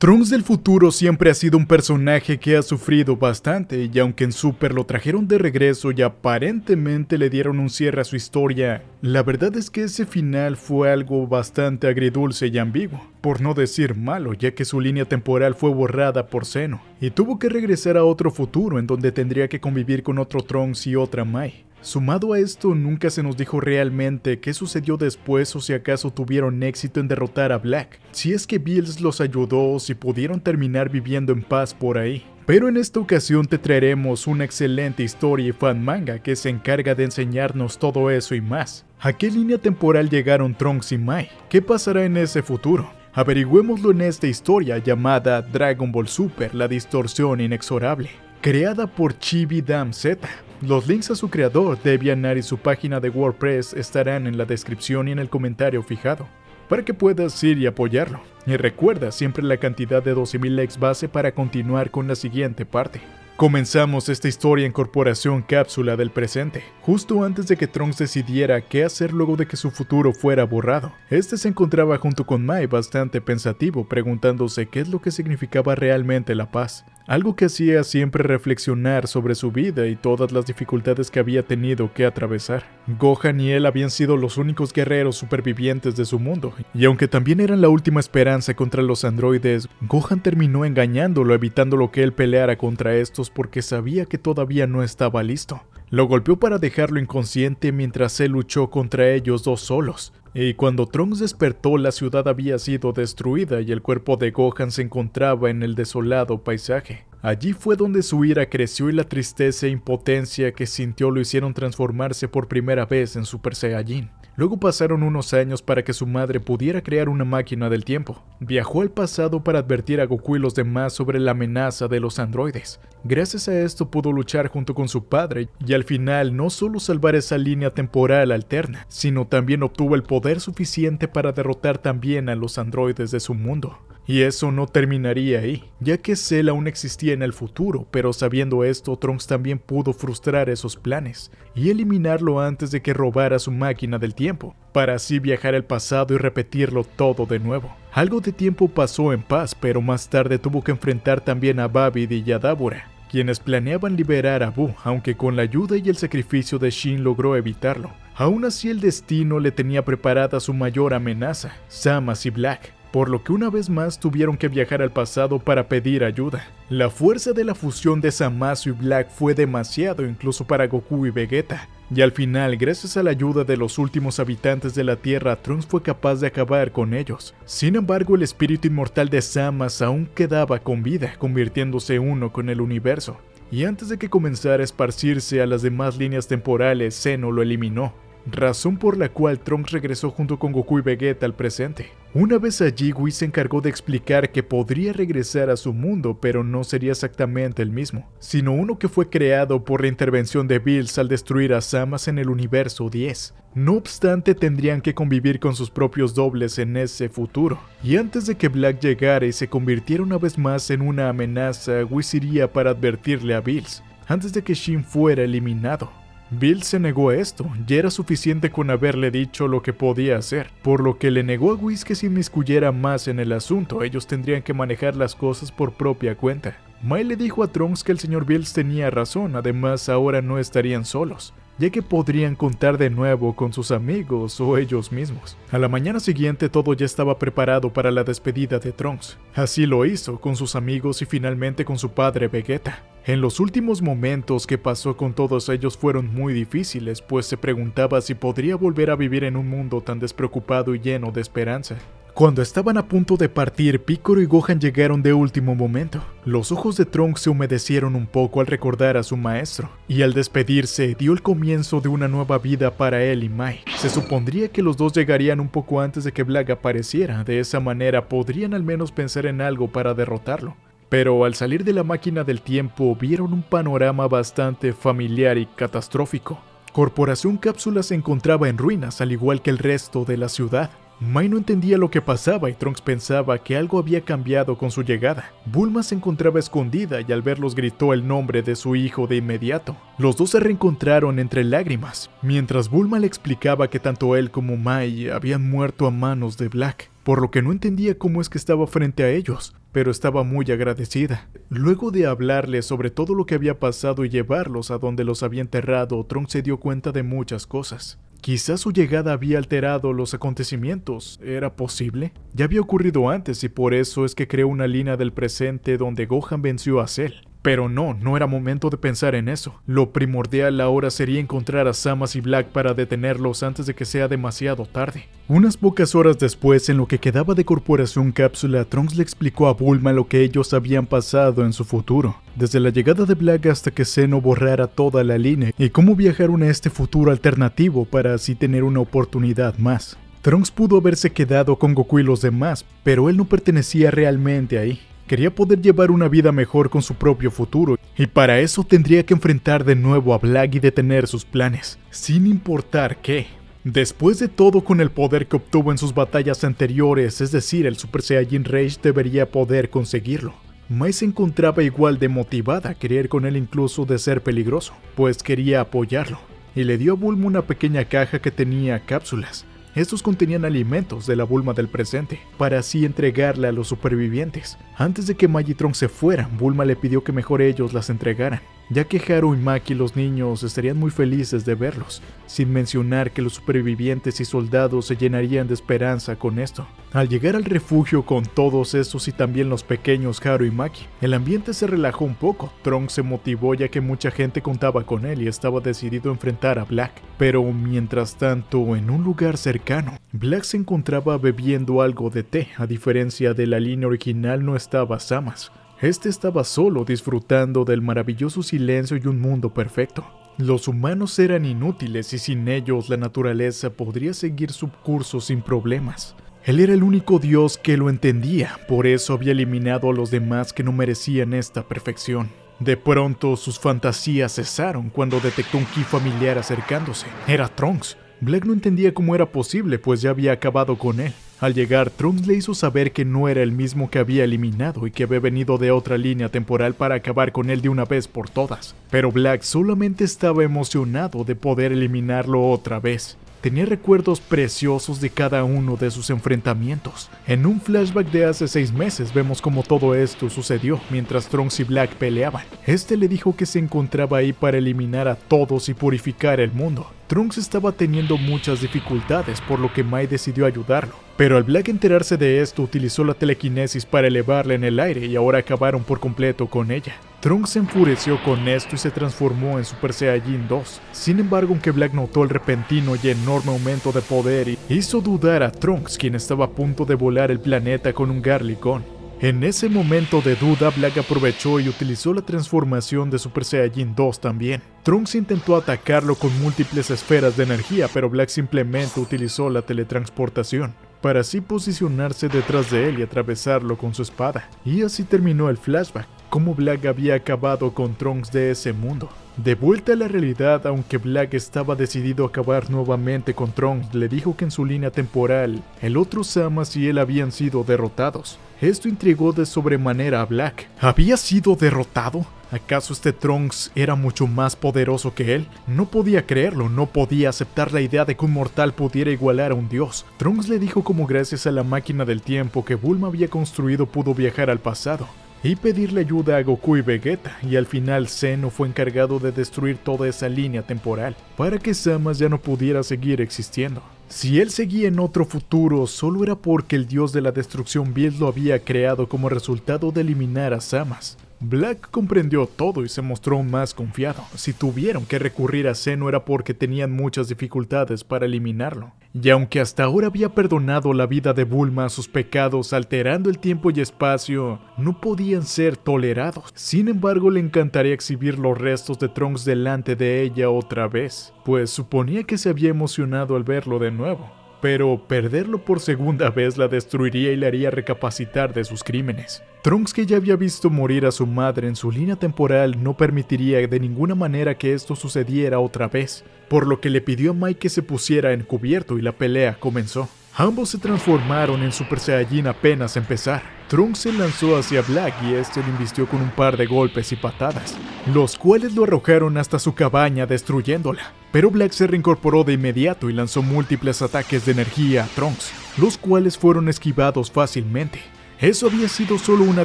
Trunks del futuro siempre ha sido un personaje que ha sufrido bastante, y aunque en Super lo trajeron de regreso y aparentemente le dieron un cierre a su historia, la verdad es que ese final fue algo bastante agridulce y ambiguo, por no decir malo, ya que su línea temporal fue borrada por Zeno, y tuvo que regresar a otro futuro en donde tendría que convivir con otro Trunks y otra Mai. Sumado a esto, nunca se nos dijo realmente qué sucedió después o si acaso tuvieron éxito en derrotar a Black, si es que Bills los ayudó o si pudieron terminar viviendo en paz por ahí. Pero en esta ocasión te traeremos una excelente historia y fan manga que se encarga de enseñarnos todo eso y más. ¿A qué línea temporal llegaron Trunks y Mai? ¿Qué pasará en ese futuro? Averigüémoslo en esta historia llamada Dragon Ball Super, la distorsión inexorable, creada por Chibi Dam Z. Los links a su creador, DeviantArt y su página de WordPress estarán en la descripción y en el comentario fijado, para que puedas ir y apoyarlo. Y recuerda siempre la cantidad de 12,000 likes base para continuar con la siguiente parte. Comenzamos esta historia en Corporación Cápsula del presente, justo antes de que Trunks decidiera qué hacer luego de que su futuro fuera borrado. Este se encontraba junto con Mai bastante pensativo, preguntándose qué es lo que significaba realmente la paz. Algo que hacía siempre reflexionar sobre su vida y todas las dificultades que había tenido que atravesar. Gohan y él habían sido los únicos guerreros supervivientes de su mundo, y aunque también eran la última esperanza contra los androides, Gohan terminó engañándolo, evitando que él peleara contra estos porque sabía que todavía no estaba listo. Lo golpeó para dejarlo inconsciente mientras él luchó contra ellos dos solos. Y cuando Trunks despertó, la ciudad había sido destruida y el cuerpo de Gohan se encontraba en el desolado paisaje. Allí fue donde su ira creció y la tristeza e impotencia que sintió lo hicieron transformarse por primera vez en Super Saiyajin. Luego pasaron unos años para que su madre pudiera crear una máquina del tiempo. Viajó al pasado para advertir a Goku y los demás sobre la amenaza de los androides. Gracias a esto pudo luchar junto con su padre y al final no solo salvar esa línea temporal alterna, sino también obtuvo el poder suficiente para derrotar también a los androides de su mundo. Y eso no terminaría ahí, ya que Cell aún existía en el futuro, pero sabiendo esto, Trunks también pudo frustrar esos planes y eliminarlo antes de que robara su máquina del tiempo, para así viajar al pasado y repetirlo todo de nuevo. Algo de tiempo pasó en paz, pero más tarde tuvo que enfrentar también a Babid y Yadabura, quienes planeaban liberar a Buu, aunque con la ayuda y el sacrificio de Shin logró evitarlo. Aún así el destino le tenía preparada su mayor amenaza, Zamasu y Black, por lo que una vez más tuvieron que viajar al pasado para pedir ayuda. La fuerza de la fusión de Zamasu y Black fue demasiado incluso para Goku y Vegeta, y al final, gracias a la ayuda de los últimos habitantes de la Tierra, Trunks fue capaz de acabar con ellos. Sin embargo, el espíritu inmortal de Zamasu aún quedaba con vida, convirtiéndose uno con el universo. Y antes de que comenzara a esparcirse a las demás líneas temporales, Zeno lo eliminó, razón por la cual Trunks regresó junto con Goku y Vegeta al presente. Una vez allí, Whis se encargó de explicar que podría regresar a su mundo, pero no sería exactamente el mismo, sino uno que fue creado por la intervención de Bills al destruir a Zamasu en el universo 10. No obstante, tendrían que convivir con sus propios dobles en ese futuro. Y antes de que Black llegara y se convirtiera una vez más en una amenaza, Whis iría para advertirle a Bills, antes de que Shin fuera eliminado. Bills se negó a esto, ya era suficiente con haberle dicho lo que podía hacer, por lo que le negó a Whis que se inmiscuyera más en el asunto. Ellos tendrían que manejar las cosas por propia cuenta. Mai le dijo a Trunks que el señor Bills tenía razón, además ahora no estarían solos, ya que podrían contar de nuevo con sus amigos o ellos mismos. A la mañana siguiente todo ya estaba preparado para la despedida de Trunks. Así lo hizo, con sus amigos y finalmente con su padre Vegeta. En los últimos momentos que pasó con todos ellos fueron muy difíciles, pues se preguntaba si podría volver a vivir en un mundo tan despreocupado y lleno de esperanza. Cuando estaban a punto de partir, Piccolo y Gohan llegaron de último momento. Los ojos de Trunks se humedecieron un poco al recordar a su maestro, y al despedirse dio el comienzo de una nueva vida para él y Mai. Se supondría que los dos llegarían un poco antes de que Black apareciera, de esa manera podrían al menos pensar en algo para derrotarlo. Pero al salir de la máquina del tiempo vieron un panorama bastante familiar y catastrófico. Corporación Cápsula se encontraba en ruinas, al igual que el resto de la ciudad. Mai no entendía lo que pasaba y Trunks pensaba que algo había cambiado con su llegada. Bulma se encontraba escondida y al verlos gritó el nombre de su hijo de inmediato. Los dos se reencontraron entre lágrimas, mientras Bulma le explicaba que tanto él como Mai habían muerto a manos de Black, por lo que no entendía cómo es que estaba frente a ellos. pero estaba muy agradecida. Luego de hablarles sobre todo lo que había pasado y llevarlos a donde los había enterrado, Trunks se dio cuenta de muchas cosas. Quizás su llegada había alterado los acontecimientos. ¿Era posible? Ya había ocurrido antes y por eso es que creó una línea del presente donde Gohan venció a Cell. Pero no era momento de pensar en eso. Lo primordial ahora sería encontrar a Zamasu y Black para detenerlos antes de que sea demasiado tarde. Unas pocas horas después, en lo que quedaba de Corporación Cápsula, Trunks le explicó a Bulma lo que ellos habían pasado en su futuro. Desde la llegada de Black hasta que Zeno borrara toda la línea y cómo viajaron a este futuro alternativo para así tener una oportunidad más. Trunks pudo haberse quedado con Goku y los demás, pero él no pertenecía realmente ahí. Quería poder llevar una vida mejor con su propio futuro, y para eso tendría que enfrentar de nuevo a Black y detener sus planes, sin importar qué. Después de todo, con el poder que obtuvo en sus batallas anteriores, es decir, el Super Saiyajin Rage, debería poder conseguirlo. Mai se encontraba igual de motivada, quería ir con él incluso de ser peligroso, pues quería apoyarlo, y le dio a Bulma una pequeña caja que tenía cápsulas. Estos contenían alimentos de la Bulma del presente, para así entregarle a los supervivientes. Antes de que Mai y Trunks se fueran, Bulma le pidió que mejor ellos las entregaran, ya que Haru y Maki, los niños, estarían muy felices de verlos, sin mencionar que los supervivientes y soldados se llenarían de esperanza con esto. Al llegar al refugio con todos estos y también los pequeños Haru y Maki, el ambiente se relajó un poco. Trunks se motivó ya que mucha gente contaba con él y estaba decidido a enfrentar a Black. Pero mientras tanto, en un lugar cercano, Black se encontraba bebiendo algo de té. A diferencia de la línea original, no estaba Zamasu. Este estaba solo, disfrutando del maravilloso silencio y un mundo perfecto. Los humanos eran inútiles y sin ellos la naturaleza podría seguir su curso sin problemas. Él era el único dios que lo entendía, por eso había eliminado a los demás que no merecían esta perfección. De pronto sus fantasías cesaron cuando detectó un ki familiar acercándose. Era Trunks. Black no entendía cómo era posible, pues ya había acabado con él. Al llegar, Trunks le hizo saber que no era el mismo que había eliminado y que había venido de otra línea temporal para acabar con él de una vez por todas. Pero Black solamente estaba emocionado de poder eliminarlo otra vez. Tenía recuerdos preciosos de cada uno de sus enfrentamientos. En un flashback de hace 6 meses vemos cómo todo esto sucedió mientras Trunks y Black peleaban. Este le dijo que se encontraba ahí para eliminar a todos y purificar el mundo. Trunks estaba teniendo muchas dificultades, por lo que Mai decidió ayudarlo. Pero al Black enterarse de esto, utilizó la telequinesis para elevarla en el aire y ahora acabaron por completo con ella. Trunks se enfureció con esto y se transformó en Super Saiyajin 2. Sin embargo, aunque Black notó el repentino y enorme aumento de poder, hizo dudar a Trunks, quien estaba a punto de volar el planeta con un Garlic Gun. En ese momento de duda, Black aprovechó y utilizó la transformación de Super Saiyajin 2 también. Trunks intentó atacarlo con múltiples esferas de energía, pero Black simplemente utilizó la teletransportación para así posicionarse detrás de él y atravesarlo con su espada. Y así terminó el flashback, como Black había acabado con Trunks de ese mundo. De vuelta a la realidad, aunque Black estaba decidido a acabar nuevamente con Trunks, le dijo que en su línea temporal, el otro Zamasu y él habían sido derrotados. Esto intrigó de sobremanera a Black. ¿Había sido derrotado? ¿Acaso este Trunks era mucho más poderoso que él? No podía creerlo, no podía aceptar la idea de que un mortal pudiera igualar a un dios. Trunks le dijo como gracias a la máquina del tiempo que Bulma había construido pudo viajar al pasado y pedirle ayuda a Goku y Vegeta, y al final Zeno fue encargado de destruir toda esa línea temporal, para que Zamasu ya no pudiera seguir existiendo. Si él seguía en otro futuro, solo era porque el dios de la destrucción Bills lo había creado como resultado de eliminar a Zamasu. Black comprendió todo y se mostró más confiado. Si tuvieron que recurrir a Zeno era porque tenían muchas dificultades para eliminarlo. Y aunque hasta ahora había perdonado la vida de Bulma, sus pecados alterando el tiempo y espacio no podían ser tolerados. Sin embargo, le encantaría exhibir los restos de Trunks delante de ella otra vez, pues suponía que se había emocionado al verlo de nuevo. Pero perderlo por segunda vez la destruiría y le haría recapacitar de sus crímenes. Trunks, que ya había visto morir a su madre en su línea temporal, no permitiría de ninguna manera que esto sucediera otra vez, por lo que le pidió a Mai que se pusiera en cubierto y la pelea comenzó. Ambos se transformaron en Super Saiyajin apenas empezar. Trunks se lanzó hacia Black y este lo invistió con un par de golpes y patadas, los cuales lo arrojaron hasta su cabaña destruyéndola. Pero Black se reincorporó de inmediato y lanzó múltiples ataques de energía a Trunks, los cuales fueron esquivados fácilmente. Eso había sido solo una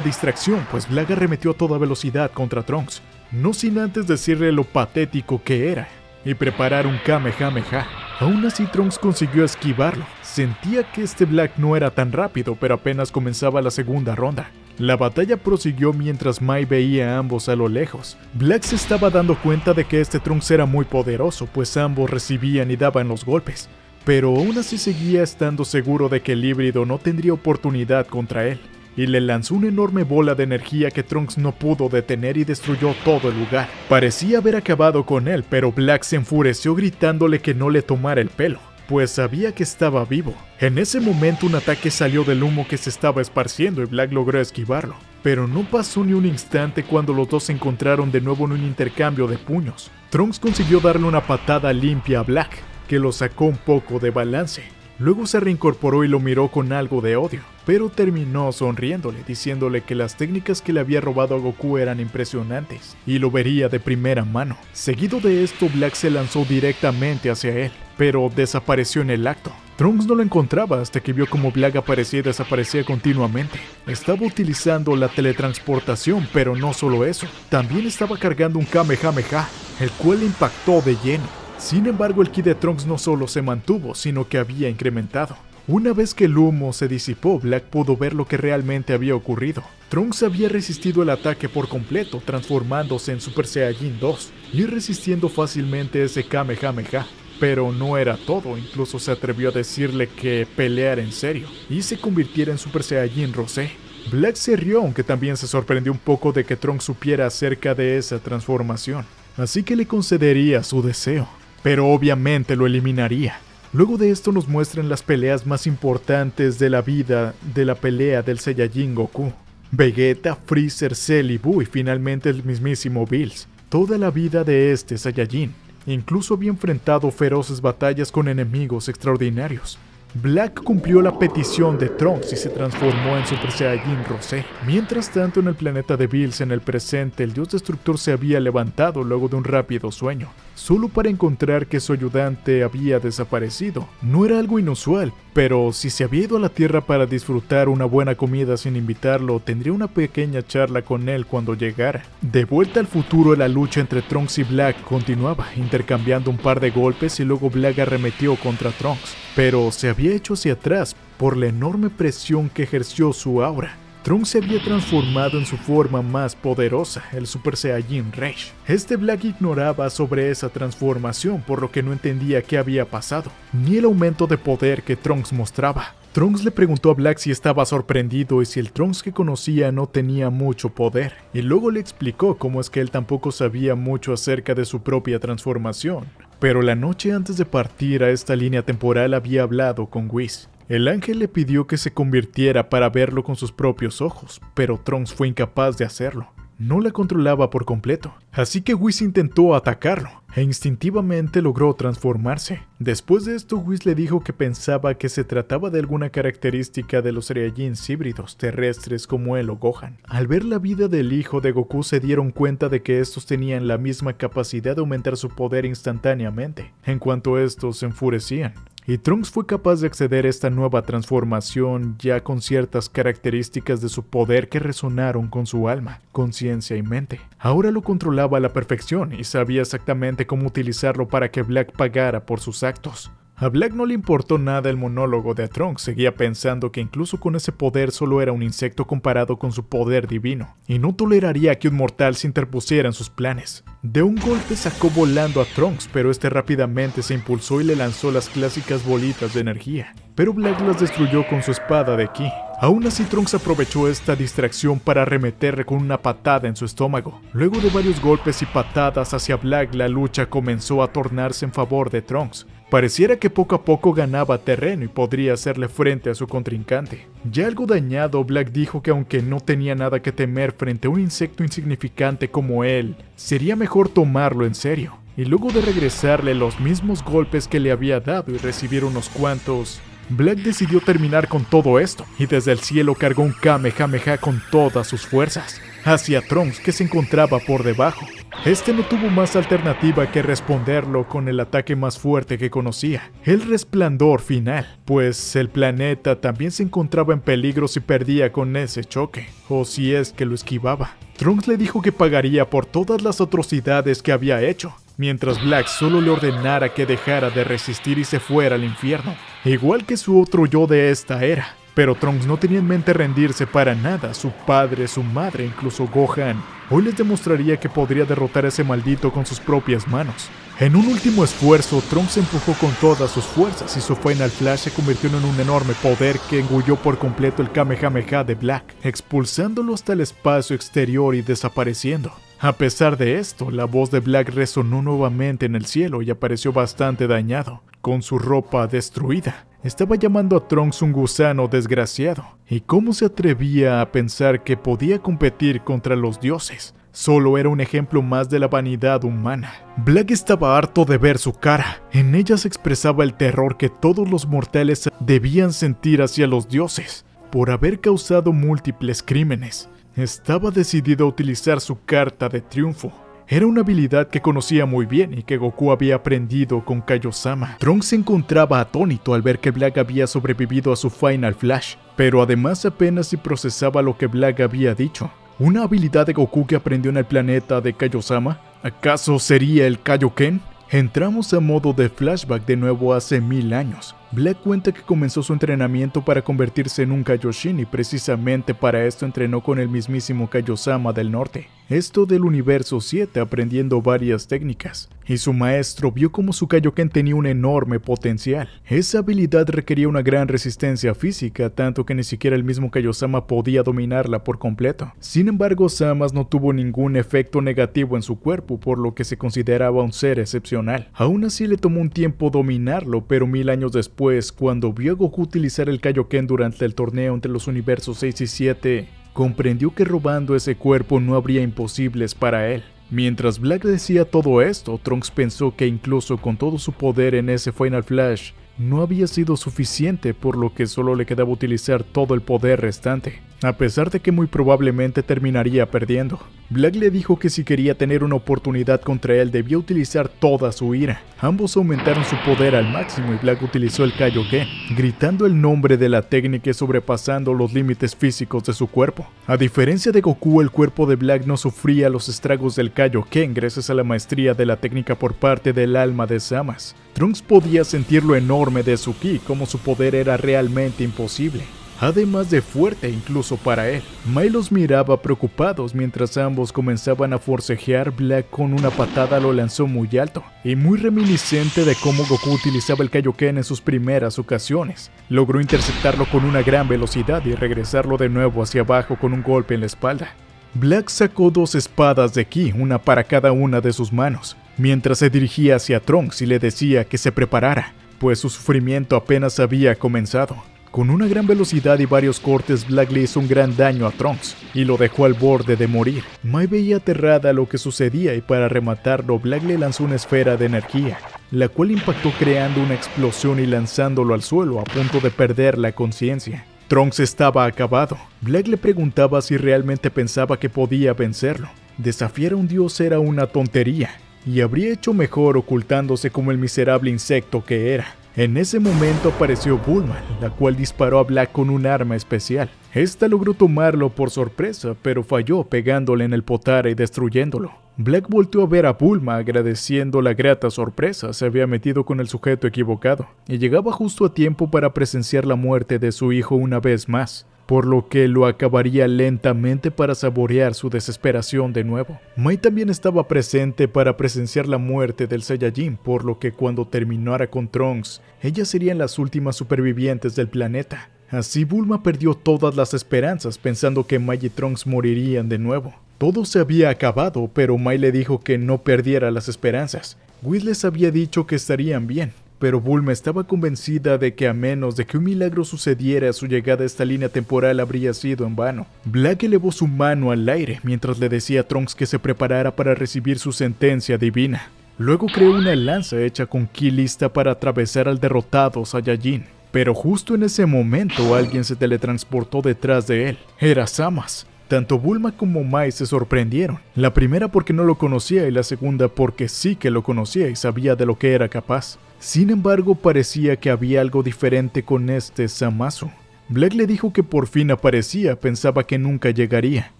distracción, pues Black arremetió a toda velocidad contra Trunks, no sin antes decirle lo patético que era, y preparar un Kamehameha. Aún así Trunks consiguió esquivarlo. Sentía que este Black no era tan rápido, pero apenas comenzaba la segunda ronda. La batalla prosiguió mientras Mai veía a ambos a lo lejos. Black se estaba dando cuenta de que este Trunks era muy poderoso, pues ambos recibían y daban los golpes, pero aún así seguía estando seguro de que el híbrido no tendría oportunidad contra él, y le lanzó una enorme bola de energía que Trunks no pudo detener y destruyó todo el lugar. Parecía haber acabado con él, pero Black se enfureció gritándole que no le tomara el pelo, pues sabía que estaba vivo. En ese momento un ataque salió del humo que se estaba esparciendo y Black logró esquivarlo, pero no pasó ni un instante cuando los dos se encontraron de nuevo en un intercambio de puños. Trunks consiguió darle una patada limpia a Black, que lo sacó un poco de balance. Luego se reincorporó y lo miró con algo de odio, pero terminó sonriéndole, diciéndole que las técnicas que le había robado a Goku eran impresionantes, y lo vería de primera mano. Seguido de esto, Black se lanzó directamente hacia él, pero desapareció en el acto. Trunks no lo encontraba hasta que vio como Black aparecía y desaparecía continuamente. Estaba utilizando la teletransportación, pero no solo eso, también estaba cargando un Kamehameha, el cual le impactó de lleno. Sin embargo, el ki de Trunks no solo se mantuvo, sino que había incrementado. Una vez que el humo se disipó, Black pudo ver lo que realmente había ocurrido. Trunks había resistido el ataque por completo, transformándose en Super Saiyajin 2 y resistiendo fácilmente ese Kamehameha. Pero no era todo, incluso se atrevió a decirle que peleara en serio y se convirtiera en Super Saiyajin Rosé. Black se rió, aunque también se sorprendió un poco de que Trunks supiera acerca de esa transformación, así que le concedería su deseo, pero obviamente lo eliminaría. Luego de esto nos muestran las peleas más importantes de la vida de la pelea del Saiyajin Goku. Vegeta, Freezer, Cell y Buu y finalmente el mismísimo Bills. Toda la vida de este Saiyajin. Incluso había enfrentado feroces batallas con enemigos extraordinarios. Black cumplió la petición de Trunks y se transformó en Super Saiyajin Rosé. Mientras tanto, en el planeta de Bills en el presente, el dios destructor se había levantado luego de un rápido sueño, solo para encontrar que su ayudante había desaparecido. No era algo inusual, pero si se había ido a la Tierra para disfrutar una buena comida sin invitarlo, tendría una pequeña charla con él cuando llegara. De vuelta al futuro, la lucha entre Trunks y Black continuaba, intercambiando un par de golpes y luego Black arremetió contra Trunks, pero se había hecho hacia atrás por la enorme presión que ejerció su aura. Trunks se había transformado en su forma más poderosa, el Super Saiyajin Rage. Este Black ignoraba sobre esa transformación, por lo que no entendía qué había pasado, ni el aumento de poder que Trunks mostraba. Trunks le preguntó a Black si estaba sorprendido y si el Trunks que conocía no tenía mucho poder, y luego le explicó cómo es que él tampoco sabía mucho acerca de su propia transformación. Pero la noche antes de partir a esta línea temporal había hablado con Whis. El ángel le pidió que se convirtiera para verlo con sus propios ojos, pero Trunks fue incapaz de hacerlo. No la controlaba por completo, así que Whis intentó atacarlo, e instintivamente logró transformarse. Después de esto, Whis le dijo que pensaba que se trataba de alguna característica de los Saiyajins híbridos terrestres como él o Gohan. Al ver la vida del hijo de Goku, se dieron cuenta de que estos tenían la misma capacidad de aumentar su poder instantáneamente, en cuanto estos se enfurecían. Y Trunks fue capaz de acceder a esta nueva transformación ya con ciertas características de su poder que resonaron con su alma, conciencia y mente. Ahora lo controlaba a la perfección y sabía exactamente cómo utilizarlo para que Black pagara por sus actos. A Black no le importó nada el monólogo de Trunks, seguía pensando que incluso con ese poder solo era un insecto comparado con su poder divino, y no toleraría que un mortal se interpusiera en sus planes. De un golpe sacó volando a Trunks, pero este rápidamente se impulsó y le lanzó las clásicas bolitas de energía, pero Black las destruyó con su espada de ki. Aún así, Trunks aprovechó esta distracción para arremeterle con una patada en su estómago. Luego de varios golpes y patadas hacia Black, la lucha comenzó a tornarse en favor de Trunks. Pareciera que poco a poco ganaba terreno y podría hacerle frente a su contrincante. Ya algo dañado, Black dijo que aunque no tenía nada que temer frente a un insecto insignificante como él, sería mejor tomarlo en serio. Y luego de regresarle los mismos golpes que le había dado y recibir unos cuantos, Black decidió terminar con todo esto, y desde el cielo cargó un Kamehameha con todas sus fuerzas, hacia Trunks que se encontraba por debajo. Este no tuvo más alternativa que responderlo con el ataque más fuerte que conocía, el resplandor final, pues el planeta también se encontraba en peligro si perdía con ese choque, o si es que lo esquivaba. Trunks le dijo que pagaría por todas las atrocidades que había hecho, mientras Black solo le ordenara que dejara de resistir y se fuera al infierno, igual que su otro yo de esta era. Pero Trunks no tenía en mente rendirse para nada. Su padre, su madre, incluso Gohan, hoy les demostraría que podría derrotar a ese maldito con sus propias manos. En un último esfuerzo, Trunks se empujó con todas sus fuerzas y su Final Flash se convirtió en un enorme poder que engulló por completo el Kamehameha de Black, expulsándolo hasta el espacio exterior y desapareciendo. A pesar de esto, la voz de Black resonó nuevamente en el cielo y apareció bastante dañado, con su ropa destruida. Estaba llamando a Trunks un gusano desgraciado. ¿Y cómo se atrevía a pensar que podía competir contra los dioses? Solo era un ejemplo más de la vanidad humana. Black estaba harto de ver su cara. En ella se expresaba el terror que todos los mortales debían sentir hacia los dioses, por haber causado múltiples crímenes. Estaba decidido a utilizar su carta de triunfo. Era una habilidad que conocía muy bien y que Goku había aprendido con Kaiosama. Trunks se encontraba atónito al ver que Black había sobrevivido a su Final Flash, pero además apenas si procesaba lo que Black había dicho. ¿Una habilidad de Goku que aprendió en el planeta de Kaiosama? ¿Acaso sería el Kaioken? Entramos a modo de flashback de nuevo hace 1000 años. Black cuenta que comenzó su entrenamiento para convertirse en un Kaioshin y precisamente para esto entrenó con el mismísimo Kaiosama del norte. Esto del universo 7 aprendiendo varias técnicas. Y su maestro vio como su Kaioken tenía un enorme potencial. Esa habilidad requería una gran resistencia física, tanto que ni siquiera el mismo Kaiosama podía dominarla por completo. Sin embargo, Samas no tuvo ningún efecto negativo en su cuerpo, por lo que se consideraba un ser excepcional. Aún así le tomó un tiempo dominarlo, pero 1000 años después, cuando vio a Goku utilizar el Kaioken durante el torneo entre los universos 6 y 7, comprendió que robando ese cuerpo no habría imposibles para él. Mientras Black decía todo esto, Trunks pensó que incluso con todo su poder en ese Final Flash, no había sido suficiente, por lo que solo le quedaba utilizar todo el poder restante, a pesar de que muy probablemente terminaría perdiendo. Black le dijo que si quería tener una oportunidad contra él debía utilizar toda su ira. Ambos aumentaron su poder al máximo y Black utilizó el Kaioken, gritando el nombre de la técnica y sobrepasando los límites físicos de su cuerpo. A diferencia de Goku, el cuerpo de Black no sufría los estragos del Kaioken gracias a la maestría de la técnica por parte del alma de Samas. Trunks podía sentir lo enorme de su ki, como su poder era realmente imposible, además de fuerte incluso para él. Mai los miraba preocupados mientras ambos comenzaban a forcejear. Black con una patada lo lanzó muy alto, y muy reminiscente de cómo Goku utilizaba el Kaioken en sus primeras ocasiones. Logró interceptarlo con una gran velocidad y regresarlo de nuevo hacia abajo con un golpe en la espalda. Black sacó 2 espadas de ki, una para cada una de sus manos, mientras se dirigía hacia Trunks y le decía que se preparara, pues su sufrimiento apenas había comenzado. Con una gran velocidad y varios cortes, Black le hizo un gran daño a Trunks y lo dejó al borde de morir. Mai veía aterrada lo que sucedía y para rematarlo, Black le lanzó una esfera de energía, la cual impactó creando una explosión y lanzándolo al suelo a punto de perder la conciencia. Trunks estaba acabado. Black le preguntaba si realmente pensaba que podía vencerlo. Desafiar a un dios era una tontería, y habría hecho mejor ocultándose como el miserable insecto que era. En ese momento apareció Bulma, la cual disparó a Black con un arma especial. Esta logró tomarlo por sorpresa, pero falló pegándole en el potara y destruyéndolo. Black volteó a ver a Bulma agradeciendo la grata sorpresa. Se había metido con el sujeto equivocado, y llegaba justo a tiempo para presenciar la muerte de su hijo una vez más, por lo que lo acabaría lentamente para saborear su desesperación de nuevo. Mai también estaba presente para presenciar la muerte del Saiyajin, por lo que cuando terminara con Trunks, ellas serían las últimas supervivientes del planeta. Así Bulma perdió todas las esperanzas pensando que Mai y Trunks morirían de nuevo. Todo se había acabado, pero Mai le dijo que no perdiera las esperanzas. Whis les había dicho que estarían bien, pero Bulma estaba convencida de que a menos de que un milagro sucediera, su llegada a esta línea temporal habría sido en vano. Black elevó su mano al aire mientras le decía a Trunks que se preparara para recibir su sentencia divina. Luego creó una lanza hecha con ki lista para atravesar al derrotado Saiyajin. Pero justo en ese momento alguien se teletransportó detrás de él. Era Samas. Tanto Bulma como Mai se sorprendieron, la primera porque no lo conocía y la segunda porque sí que lo conocía y sabía de lo que era capaz. Sin embargo, parecía que había algo diferente con este Zamasu. Black le dijo que por fin aparecía, pensaba que nunca llegaría.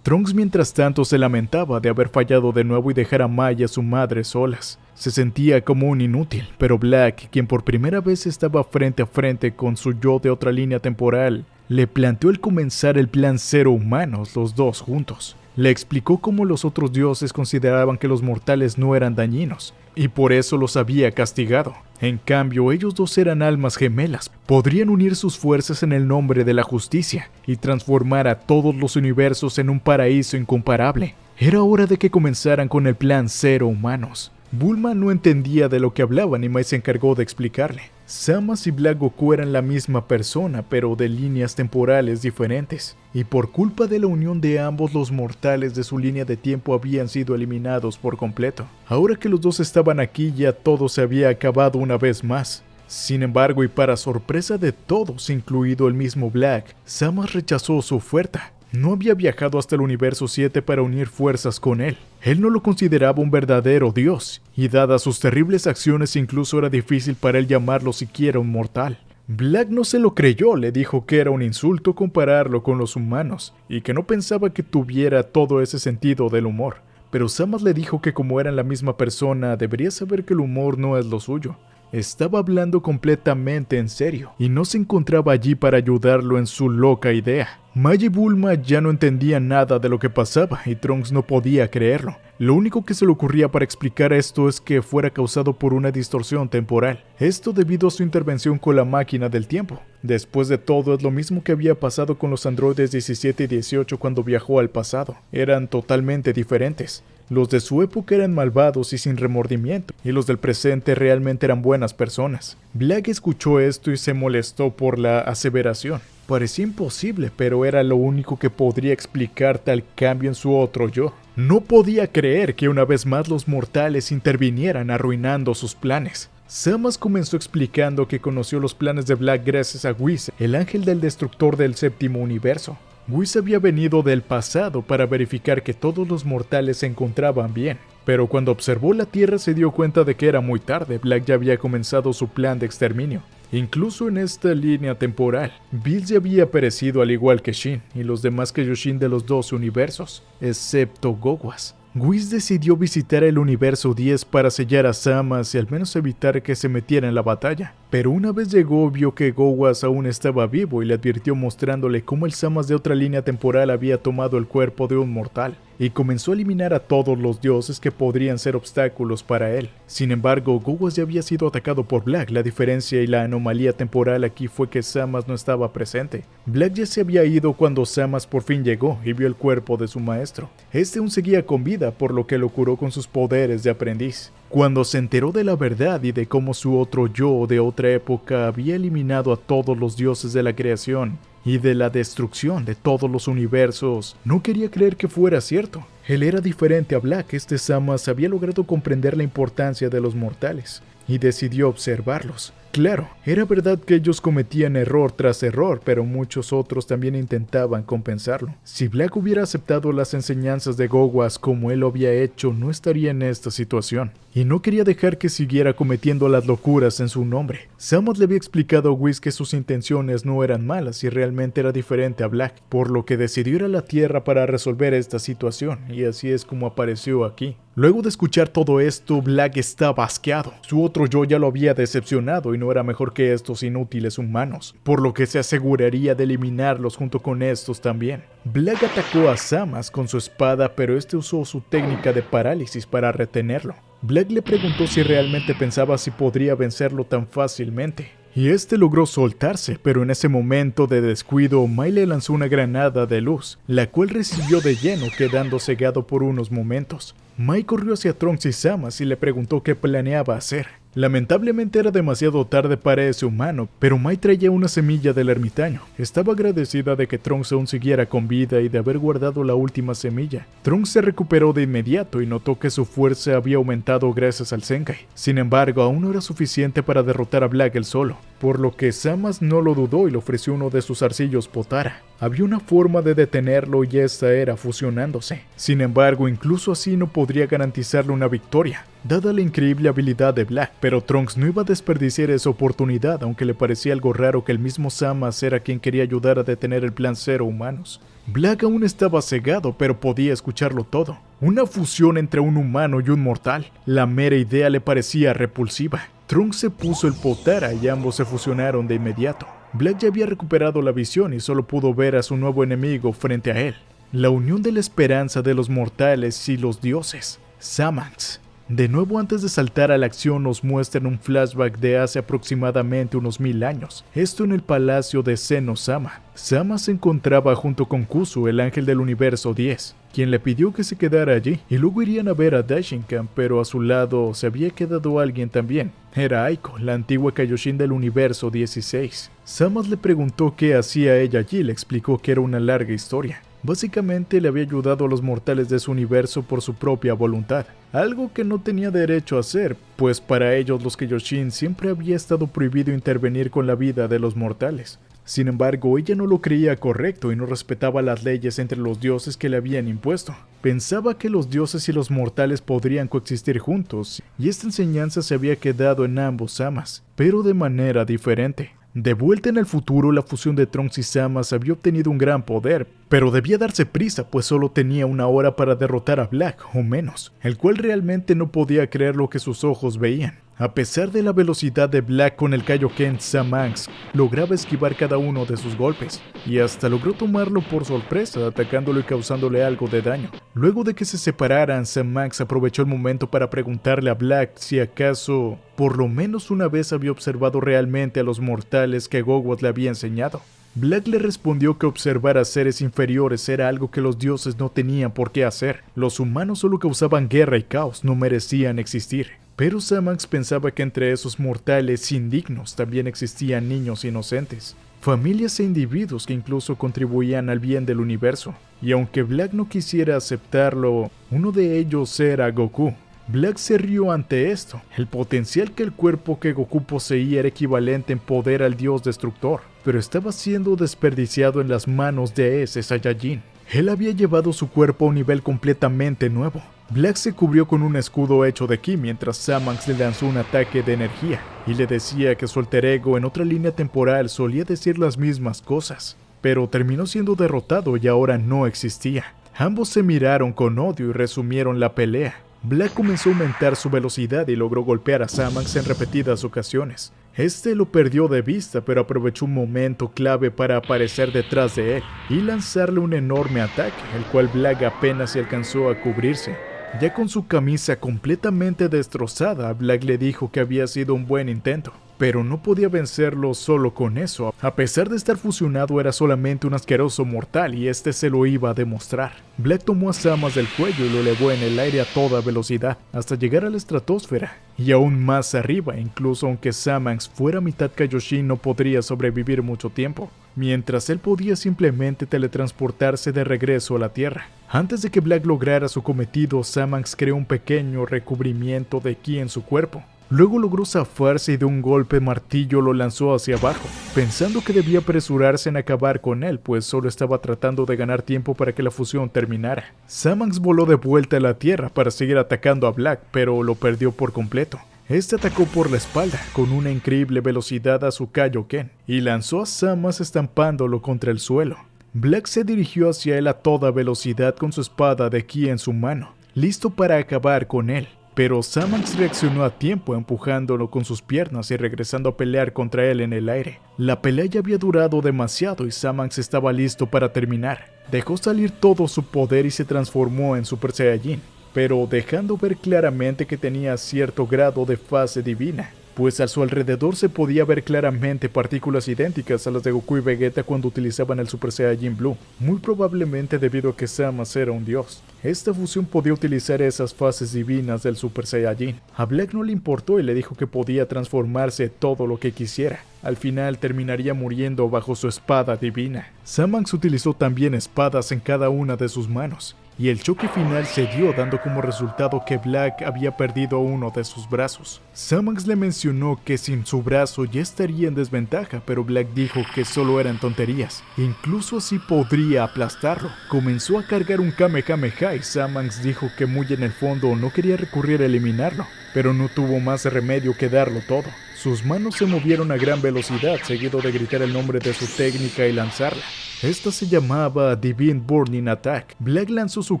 Trunks mientras tanto se lamentaba de haber fallado de nuevo y dejar a Mai y a su madre solas. Se sentía como un inútil, pero Black, quien por primera vez estaba frente a frente con su yo de otra línea temporal, le planteó el comenzar el plan Zero Humanos los dos juntos. Le explicó cómo los otros dioses consideraban que los mortales no eran dañinos, y por eso los había castigado. En cambio, ellos dos eran almas gemelas, podrían unir sus fuerzas en el nombre de la justicia, y transformar a todos los universos en un paraíso incomparable. Era hora de que comenzaran con el plan Zero Humanos. Bulma no entendía de lo que hablaban y Mai se encargó de explicarle. Zamasu y Black Goku eran la misma persona, pero de líneas temporales diferentes. Y por culpa de la unión de ambos, los mortales de su línea de tiempo habían sido eliminados por completo. Ahora que los dos estaban aquí, ya todo se había acabado una vez más. Sin embargo, y para sorpresa de todos, incluido el mismo Black, Zamasu rechazó su oferta. No había viajado hasta el universo 7 para unir fuerzas con él. Él no lo consideraba un verdadero dios, y dadas sus terribles acciones incluso era difícil para él llamarlo siquiera un mortal. Black no se lo creyó, le dijo que era un insulto compararlo con los humanos, y que no pensaba que tuviera todo ese sentido del humor. Pero Zamasu le dijo que como eran la misma persona, debería saber que el humor no es lo suyo. Estaba hablando completamente en serio, y no se encontraba allí para ayudarlo en su loca idea. Mai y Bulma ya no entendían nada de lo que pasaba, y Trunks no podía creerlo. Lo único que se le ocurría para explicar esto es que fuera causado por una distorsión temporal. Esto debido a su intervención con la máquina del tiempo. Después de todo, es lo mismo que había pasado con los androides 17 y 18 cuando viajó al pasado. Eran totalmente diferentes. Los de su época eran malvados y sin remordimiento, y los del presente realmente eran buenas personas. Black escuchó esto y se molestó por la aseveración. Parecía imposible, pero era lo único que podría explicar tal cambio en su otro yo. No podía creer que una vez más los mortales intervinieran arruinando sus planes. Zamasu comenzó explicando que conoció los planes de Black gracias a Whis, el ángel del destructor del séptimo universo. Whis había venido del pasado para verificar que todos los mortales se encontraban bien, pero cuando observó la Tierra se dio cuenta de que era muy tarde. Black ya había comenzado su plan de exterminio. Incluso en esta línea temporal, Bills ya había perecido al igual que Shin y los demás Kaioshin de los 12 universos, excepto Gowas. Whis decidió visitar el universo 10 para sellar a Zamasu y al menos evitar que se metiera en la batalla. Pero una vez llegó, vio que Gowas aún estaba vivo y le advirtió mostrándole cómo el Zamasu de otra línea temporal había tomado el cuerpo de un mortal, y comenzó a eliminar a todos los dioses que podrían ser obstáculos para él. Sin embargo, Gowas ya había sido atacado por Black. La diferencia y la anomalía temporal aquí fue que Zamasu no estaba presente. Black ya se había ido cuando Zamasu por fin llegó y vio el cuerpo de su maestro. Este aún seguía con vida, por lo que lo curó con sus poderes de aprendiz. Cuando se enteró de la verdad y de cómo su otro yo de otra época había eliminado a todos los dioses de la creación y de la destrucción de todos los universos, no quería creer que fuera cierto. Él era diferente a Black. Este Zamasu había logrado comprender la importancia de los mortales y decidió observarlos. Claro, era verdad que ellos cometían error tras error, pero muchos otros también intentaban compensarlo. Si Black hubiera aceptado las enseñanzas de Gowas como él lo había hecho, no estaría en esta situación. Y no quería dejar que siguiera cometiendo las locuras en su nombre. Zamasu le había explicado a Whis que sus intenciones no eran malas y realmente era diferente a Black, por lo que decidió ir a la Tierra para resolver esta situación, y así es como apareció aquí. Luego de escuchar todo esto, Black estaba asqueado. Su otro yo ya lo había decepcionado y no era mejor que estos inútiles humanos, por lo que se aseguraría de eliminarlos junto con estos también. Black atacó a Zamasu con su espada, pero este usó su técnica de parálisis para retenerlo. Black le preguntó si realmente pensaba si podría vencerlo tan fácilmente, y este logró soltarse, pero en ese momento de descuido, Mai le lanzó una granada de luz, la cual recibió de lleno, quedando cegado por unos momentos. Mai corrió hacia Trunks y Zamasu y le preguntó qué planeaba hacer. Lamentablemente era demasiado tarde para ese humano, pero Mai traía una semilla del ermitaño. Estaba agradecida de que Trunks aún siguiera con vida y de haber guardado la última semilla. Trunks se recuperó de inmediato y notó que su fuerza había aumentado gracias al Zenkai. Sin embargo, aún no era suficiente para derrotar a Black él solo, por lo que Zamax no lo dudó y le ofreció uno de sus arcillos Potara. Había una forma de detenerlo y esta era fusionándose. Sin embargo, incluso así no podría garantizarle una victoria, dada la increíble habilidad de Black, pero Trunks no iba a desperdiciar esa oportunidad, aunque le parecía algo raro que el mismo Zamax era quien quería ayudar a detener el plan Zero Humanos. Black aún estaba cegado, pero podía escucharlo todo. Una fusión entre un humano y un mortal. La mera idea le parecía repulsiva. Trunks se puso el Potara y ambos se fusionaron de inmediato. Black ya había recuperado la visión y solo pudo ver a su nuevo enemigo frente a él. La unión de la esperanza de los mortales y los dioses. Zamax. De nuevo, antes de saltar a la acción, nos muestran un flashback de hace aproximadamente unos 1000 años. Esto en el palacio de Zeno-sama. Sama se encontraba junto con Kuzu, el ángel del universo 10, quien le pidió que se quedara allí, y luego irían a ver a Daishinkan, pero a su lado se había quedado alguien también. Era Aiko, la antigua Kaioshin del universo 16. Sama le preguntó qué hacía ella allí y le explicó que era una larga historia. Básicamente le había ayudado a los mortales de su universo por su propia voluntad, algo que no tenía derecho a hacer, pues para ellos los Kaioshin siempre había estado prohibido intervenir con la vida de los mortales. Sin embargo, ella no lo creía correcto y no respetaba las leyes entre los dioses que le habían impuesto. Pensaba que los dioses y los mortales podrían coexistir juntos, y esta enseñanza se había quedado en ambos Samas, pero de manera diferente. De vuelta en el futuro, la fusión de Trunks y Zamax había obtenido un gran poder, pero debía darse prisa, pues solo tenía una hora para derrotar a Black, o menos, el cual realmente no podía creer lo que sus ojos veían. A pesar de la velocidad de Black con el Kaioken, Zamax lograba esquivar cada uno de sus golpes, y hasta logró tomarlo por sorpresa, atacándolo y causándole algo de daño. Luego de que se separaran, Zamax aprovechó el momento para preguntarle a Black si acaso, por lo menos una vez había observado realmente a los mortales que Gogwas le había enseñado. Black le respondió que observar a seres inferiores era algo que los dioses no tenían por qué hacer. Los humanos solo causaban guerra y caos, no merecían existir. Pero Zamax pensaba que entre esos mortales indignos también existían niños inocentes, familias e individuos que incluso contribuían al bien del universo. Y aunque Black no quisiera aceptarlo, uno de ellos era Goku. Black se rió ante esto. El potencial que el cuerpo que Goku poseía era equivalente en poder al dios destructor, pero estaba siendo desperdiciado en las manos de ese Saiyajin. Él había llevado su cuerpo a un nivel completamente nuevo. Black se cubrió con un escudo hecho de ki mientras Zamax le lanzó un ataque de energía y le decía que su alter ego en otra línea temporal solía decir las mismas cosas, pero terminó siendo derrotado y ahora no existía. Ambos se miraron con odio y resumieron la pelea. Black comenzó a aumentar su velocidad y logró golpear a Zamax en repetidas ocasiones. Este lo perdió de vista, pero aprovechó un momento clave para aparecer detrás de él y lanzarle un enorme ataque, el cual Black apenas se alcanzó a cubrirse. Ya con su camisa completamente destrozada, Black le dijo que había sido un buen intento, pero no podía vencerlo solo con eso. A pesar de estar fusionado, era solamente un asqueroso mortal y este se lo iba a demostrar. Black tomó a Zamax del cuello y lo elevó en el aire a toda velocidad, hasta llegar a la estratosfera. Y aún más arriba, incluso aunque Zamax fuera mitad Kaioshin, no podría sobrevivir mucho tiempo, mientras él podía simplemente teletransportarse de regreso a la Tierra. Antes de que Black lograra su cometido, Zamax creó un pequeño recubrimiento de ki en su cuerpo. Luego logró zafarse y de un golpe martillo lo lanzó hacia abajo, pensando que debía apresurarse en acabar con él, pues solo estaba tratando de ganar tiempo para que la fusión terminara. Zamax voló de vuelta a la Tierra para seguir atacando a Black, pero lo perdió por completo. Este atacó por la espalda con una increíble velocidad a su Kaioken y lanzó a Zamax estampándolo contra el suelo. Black se dirigió hacia él a toda velocidad con su espada de ki en su mano, listo para acabar con él. Pero Zamax reaccionó a tiempo empujándolo con sus piernas y regresando a pelear contra él en el aire. La pelea ya había durado demasiado y Zamax estaba listo para terminar. Dejó salir todo su poder y se transformó en Super Saiyajin, pero dejando ver claramente que tenía cierto grado de fase divina, pues a su alrededor se podía ver claramente partículas idénticas a las de Goku y Vegeta cuando utilizaban el Super Saiyajin Blue, muy probablemente debido a que Zamax era un dios. Esta fusión podía utilizar esas fases divinas del Super Saiyajin. A Black no le importó y le dijo que podía transformarse todo lo que quisiera. Al final terminaría muriendo bajo su espada divina. Samanx utilizó también espadas en cada una de sus manos, y el choque final se dio dando como resultado que Black había perdido uno de sus brazos. Samanx le mencionó que sin su brazo ya estaría en desventaja, pero Black dijo que solo eran tonterías, incluso así podría aplastarlo. Comenzó a cargar un Kamehameha y Samanx dijo que muy en el fondo no quería recurrir a eliminarlo, pero no tuvo más remedio que darlo todo. Sus manos se movieron a gran velocidad, seguido de gritar el nombre de su técnica y lanzarla. Esta se llamaba Divine Burning Attack. Black lanzó su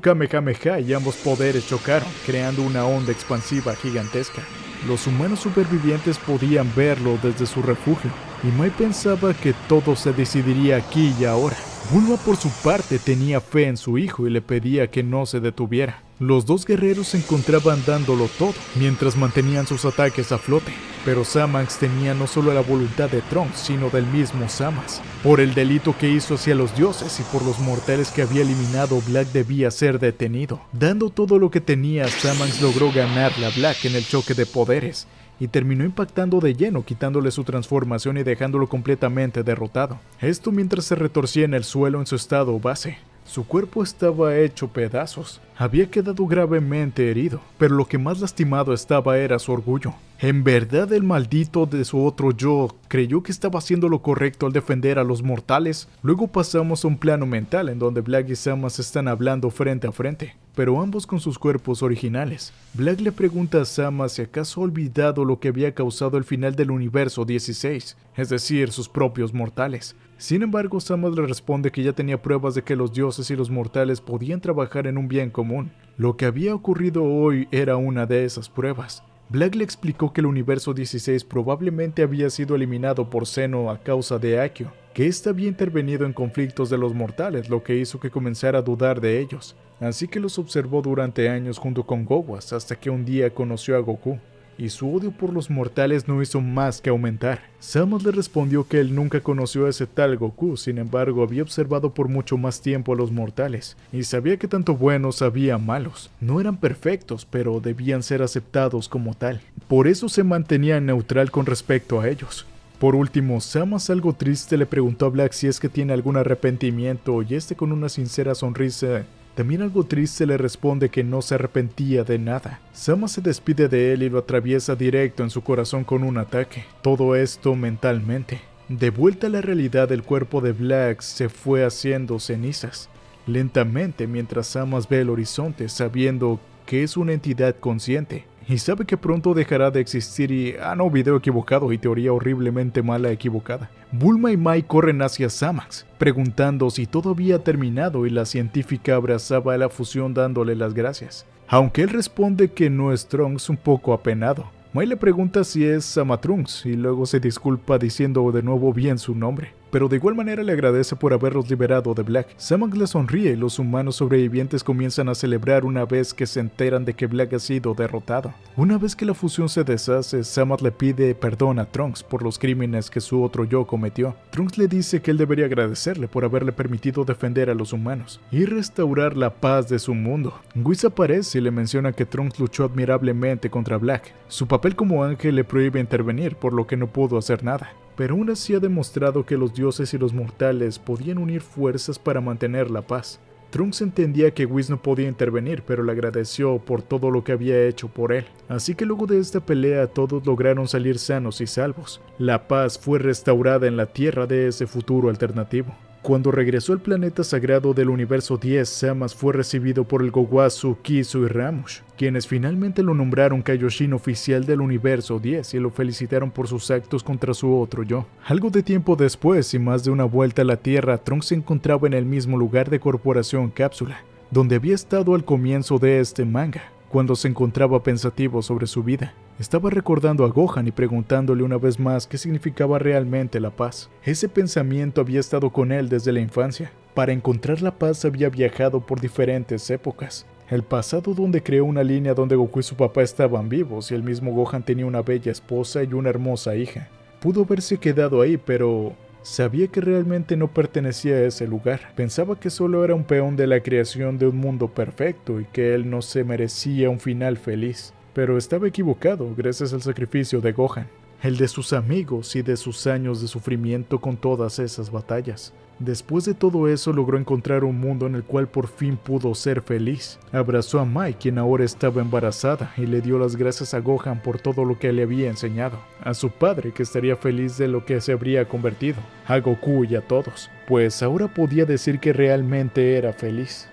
Kamehameha y ambos poderes chocaron, creando una onda expansiva gigantesca. Los humanos supervivientes podían verlo desde su refugio, y Mai pensaba que todo se decidiría aquí y ahora. Bulma por su parte tenía fe en su hijo y le pedía que no se detuviera. Los dos guerreros se encontraban dándolo todo, mientras mantenían sus ataques a flote. Pero Samanx tenía no solo la voluntad de Trunks, sino del mismo Zamasu. Por el delito que hizo hacia los dioses y por los mortales que había eliminado, Black debía ser detenido. Dando todo lo que tenía, Samanx logró ganarle a Black en el choque de poderes, y terminó impactando de lleno, quitándole su transformación y dejándolo completamente derrotado. Esto mientras se retorcía en el suelo en su estado base. Su cuerpo estaba hecho pedazos. Había quedado gravemente herido, pero lo que más lastimado estaba era su orgullo. En verdad, el maldito de su otro yo creyó que estaba haciendo lo correcto al defender a los mortales. Luego pasamos a un plano mental en donde Black y Zamasu están hablando frente a frente, pero ambos con sus cuerpos originales. Black le pregunta a Zamasu si acaso ha olvidado lo que había causado el final del universo 16, es decir, sus propios mortales. Sin embargo, Zamasu le responde que ya tenía pruebas de que los dioses y los mortales podían trabajar en un bien común. Lo que había ocurrido hoy era una de esas pruebas. Black le explicó que el universo 16 probablemente había sido eliminado por Zeno a causa de Akio, que éste había intervenido en conflictos de los mortales, lo que hizo que comenzara a dudar de ellos. Así que los observó durante años junto con Gowas, hasta que un día conoció a Goku, y su odio por los mortales no hizo más que aumentar. Zamasu le respondió que él nunca conoció a ese tal Goku, sin embargo había observado por mucho más tiempo a los mortales, y sabía que tanto buenos había malos. No eran perfectos, pero debían ser aceptados como tal. Por eso se mantenía neutral con respecto a ellos. Por último, Zamasu, algo triste, le preguntó a Black si es que tiene algún arrepentimiento, y este con una sincera sonrisa también algo triste le responde que no se arrepentía de nada. Zamasu se despide de él y lo atraviesa directo en su corazón con un ataque. Todo esto mentalmente. De vuelta a la realidad, el cuerpo de Black se fue haciendo cenizas. Lentamente, mientras Zamasu ve el horizonte, sabiendo que es una entidad consciente. Y sabe que pronto dejará de existir y... no, video equivocado y teoría horriblemente mala equivocada. Bulma y Mai corren hacia Zamasu, preguntando si todo había terminado, y la científica abrazaba a la fusión dándole las gracias. Aunque él responde que no es Trunks, un poco apenado. Mai le pregunta si es Zamatrunks y luego se disculpa diciendo de nuevo bien su nombre, pero de igual manera le agradece por haberlos liberado de Black. Zamasu le sonríe y los humanos sobrevivientes comienzan a celebrar una vez que se enteran de que Black ha sido derrotado. Una vez que la fusión se deshace, Zamasu le pide perdón a Trunks por los crímenes que su otro yo cometió. Trunks le dice que él debería agradecerle por haberle permitido defender a los humanos y restaurar la paz de su mundo. Whis aparece y le menciona que Trunks luchó admirablemente contra Black. Su papel como ángel le prohíbe intervenir, por lo que no pudo hacer nada. Pero aún así ha demostrado que los dioses y los mortales podían unir fuerzas para mantener la paz. Trunks entendía que Whis no podía intervenir, pero le agradeció por todo lo que había hecho por él. Así que luego de esta pelea todos lograron salir sanos y salvos. La paz fue restaurada en la tierra de ese futuro alternativo. Cuando regresó al planeta sagrado del universo 10, Zamasu fue recibido por el Gowasu, Kisu y Ramush, quienes finalmente lo nombraron Kaioshin oficial del universo 10 y lo felicitaron por sus actos contra su otro yo. Algo de tiempo después y más de una vuelta a la Tierra, Trunks se encontraba en el mismo lugar de Corporación Cápsula, donde había estado al comienzo de este manga, cuando se encontraba pensativo sobre su vida. Estaba recordando a Gohan y preguntándole una vez más qué significaba realmente la paz. Ese pensamiento había estado con él desde la infancia. Para encontrar la paz había viajado por diferentes épocas. El pasado, donde creó una línea donde Goku y su papá estaban vivos y el mismo Gohan tenía una bella esposa y una hermosa hija. Pudo haberse quedado ahí, pero Sabía que realmente no pertenecía a ese lugar. Pensaba que solo era un peón de la creación de un mundo perfecto y que él no se merecía un final feliz. Pero estaba equivocado gracias al sacrificio de Gohan, el de sus amigos y de sus años de sufrimiento con todas esas batallas. Después de todo eso logró encontrar un mundo en el cual por fin pudo ser feliz. Abrazó a Mai, quien ahora estaba embarazada, y le dio las gracias a Gohan por todo lo que le había enseñado. A su padre, que estaría feliz de lo que se habría convertido. A Goku y a todos, pues ahora podía decir que realmente era feliz.